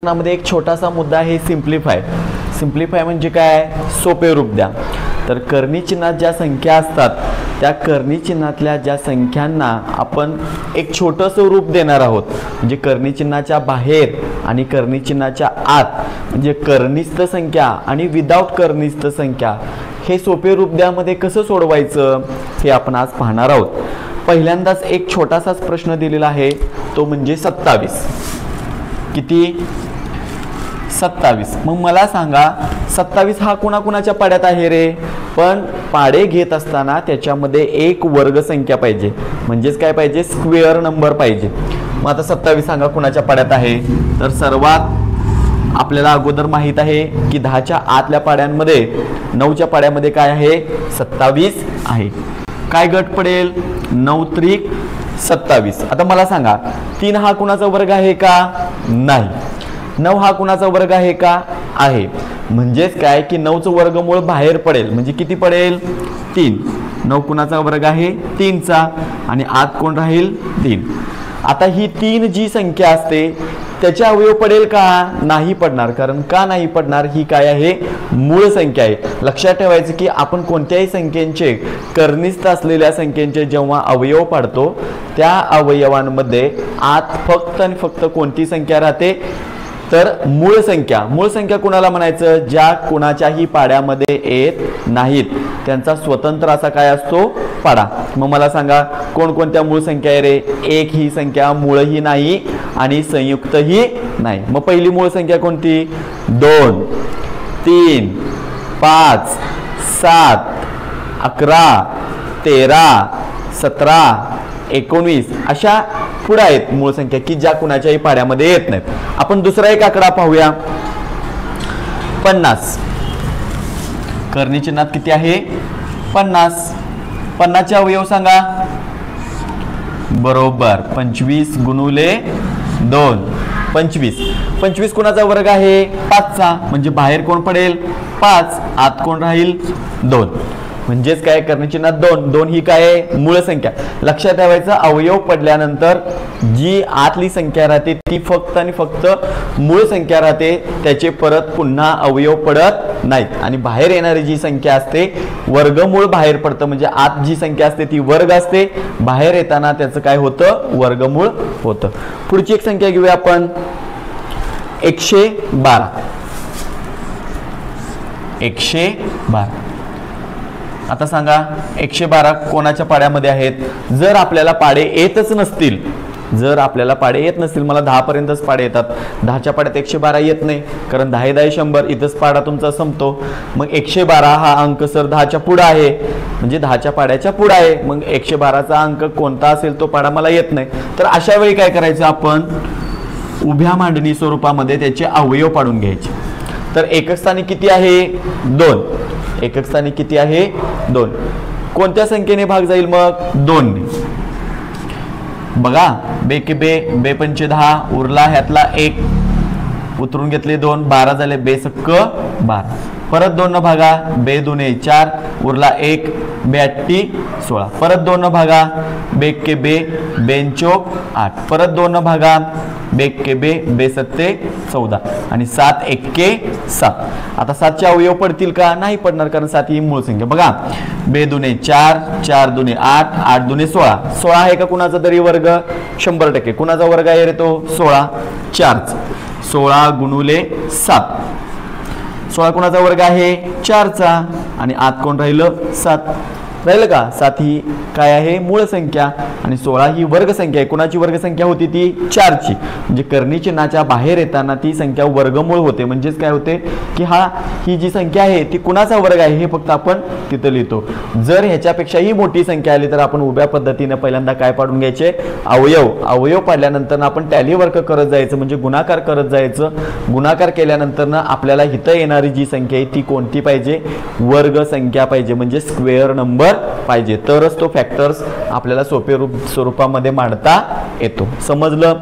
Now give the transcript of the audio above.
मध्ये एक छोटासा मुद्दा आहे सिम्प्लिफाय. सिम्प्लिफाय म्हणजे काय? सोपे रूप द्या. तर कर्णी चिन्हात ज्या संख्या असतात त्या कर्णी चिन्हातल्या ज्या संख्यांना आपण एक छोटंसं रूप देणार आहोत. म्हणजे कर्णी चिन्हाच्या बाहेर आणि कर्णी चिन्हाच्या आत म्हणजे कर्णिस्थ संख्या आणि विदाउट कर्णिस्थ संख्या हे सोपे रूप द्यामध्ये कसं सोडवायचं हे आपण आज पाहणार आहोत. पहिल्यांदाच एक छोटासाच प्रश्न दिलेला आहे तो म्हणजे 27. किती? 27. मग मला सांगा 27 हा कुणाकुणाच्या पाड्यात आहे रे? पण पाडे घेत असताना त्याच्यामध्ये एक वर्ग संख्या पाहिजे. म्हणजेच काय पाहिजे? स्क्वेअर नंबर पाहिजे. मग आता 27 सांगा कुणाच्या पाड्यात आहे? तर सर्वात आपल्याला अगोदर माहित आहे की 10च्या आतल्या पाड्यांमध्ये 9च्या पाड्यामध्ये काय आहे? 27 आहे. काय गट पडेल? 9 त्रिक 27. आता मला सांगा 3 हा कुणाचा वर्ग आहे का? नाही. 9 हा कुणाचा वर्ग आहे का? आहे. म्हणजेच काय की 9चं वर्गमूळ बाहेर पडेल. म्हणजे किती पडेल? 3. 9 कुणाचा वर्ग आहे? 3चा. आणि आत कोण राहील? 3. आता ही 3 जी संख्या असते त्याचे अवयव पडेल का? नाही पडणार. कारण का नाही पडणार? ही काय आहे? मूळ संख्या आहे. लक्षात ठेवायचं की आपण कोणत्याही संख्येचे कर्णिस्थ असलेल्या संख्येचे जेव्हा अवयव पाडतो त्या अवयवांमध्ये आत फक्त आणि फक्त कोणती संख्या राहते? तर मूळ संख्या. मूळ संख्या कुणाला म्हणायचं? ज्या कुणाच्याही पाड्यामध्ये येत नाहीत त्यांचा स्वतंत्र असा काय असतो? पाडा. मग मला सांगा कोणकोणत्या मूळ संख्या आहे रे? एक ही संख्या मूळही नाही आणि संयुक्तही नाही. मग पहिली मूळ संख्या कोणती? 2, 3, 5, 7, 11, 13, 17, 19 अशा पुढे आहेत मूळ संख्या की ज्या कुणाच्याही पाड्यामध्ये येत नाहीत. आपण दुसरा एक आकडा पाहूया. 50. कर्णी चिन्हात किती आहे? 50. 50 चे अवयव सांगा. बरोबर 25 गुणुले 2. 25. 25 कोणाचा वर्ग आहे? 5चा. म्हणजे बाहेर कोण पडेल? 5. आत कोण राहील? 2. म्हणजेच काय? कर्णी चिन्हात 2. 2 ही काय आहे? मूळ संख्या. लक्षात ठेवायचं अवयव पडल्यानंतर जी आतली संख्या राहते ती फक्त आणि फक्त मूळ संख्या राहते. त्याचे परत पुन्हा अवयव पडत नाहीत. आणि बाहेर येणारी जी संख्या असते वर्गमूळ बाहेर पडतं. म्हणजे आत जी संख्या असते ती वर्ग असते. बाहेर येताना त्याचं काय होतं? वर्गमूळ होतं. पुढची एक संख्या घेऊया आपण. 112. 112. आता सांगा 112 कोणाच्या पाड्यामध्ये आहेत? जर आपल्याला पाडे येतच नसतील, जर आपल्याला पाडे येत नसतील, मला 10 पर्यंतच पाडे येतात, 10च्या पाड्यात 112 येत नाही कारण 10 10 100 इथंच पाडा तुमचा संपतो. मग 112 हा अंक सर 10च्या पुढे आहे म्हणजे 10च्या पाड्याच्या पुढे आहे. मग 112चा अंक कोणता असेल तो पाडा मला येत नाही. तर अशा वेळी काय करायचं? आपण उभ्या मांडणी स्वरूपामध्ये त्याचे अवयव पाडून घ्यायचे. तर एकक स्थानी किती आहे? 2. एकक स्थानी किती आहे? 2. कोणत्या संख्येने भाग जाईल मग? 2 ने. बघा बे के बे, बे पंचे 10 उरला ह्यातला 1 उतरून घेतले 2, 12 झाले. बे सक्क 12. परत 2 न भागा. बे दुने 4 उरला 1, बे 8 16. परत 2 न भागा. बे के बे, बेंचोक 8. परत 2 न भागा. बे के बे, बे 7 14 आणि 7 1 7. आता 7चे अवयव पडतील का? नाही पडणार कारण 7 ही मूळ संख्या. बघा बे दुने 4, 4 दुने 8, 8 दुने 16. 16 आहे का कुणाचा तरी वर्ग? 100%. कुणाचा वर्ग आहे रे तो? 16. 4. 16 गुणुले 7. 16 कुणाचा वर्ग आहे? 4चा. आणि आत कोण राहिलं? 7 राहिलं का? 7 ही काय आहे? मूळ संख्या. आणि 16 ही वर्ग संख्या आहे. कुणाची वर्ग संख्या होती ती? 4ची. म्हणजे कर्णी चिन्हाच्या बाहेर येताना ती संख्या वर्गमूळ होते. म्हणजेच काय होते की ही जी संख्या आहे ती कुणाचा वर्ग आहे हे फक्त आपण तिथं लिहितो. जर ह्याच्यापेक्षाही मोठी संख्या आली तर आपण उभ्या पद्धतीने पहिल्यांदा काय पाडून घ्यायचे? अवयव. अवयव पाडल्यानंतर आपण टॅली वर्क करत जायचं म्हणजे गुणाकार करत जायचं. गुणाकार केल्यानंतर आपल्याला इथं येणारी जी संख्या आहे ती कोणती पाहिजे? वर्ग संख्या पाहिजे. म्हणजे स्क्वेअर नंबर पाहिजे. तरच तो फॅक्टर्स आपल्याला सोपे स्वरूपामध्ये मांडता येतो. समजलं?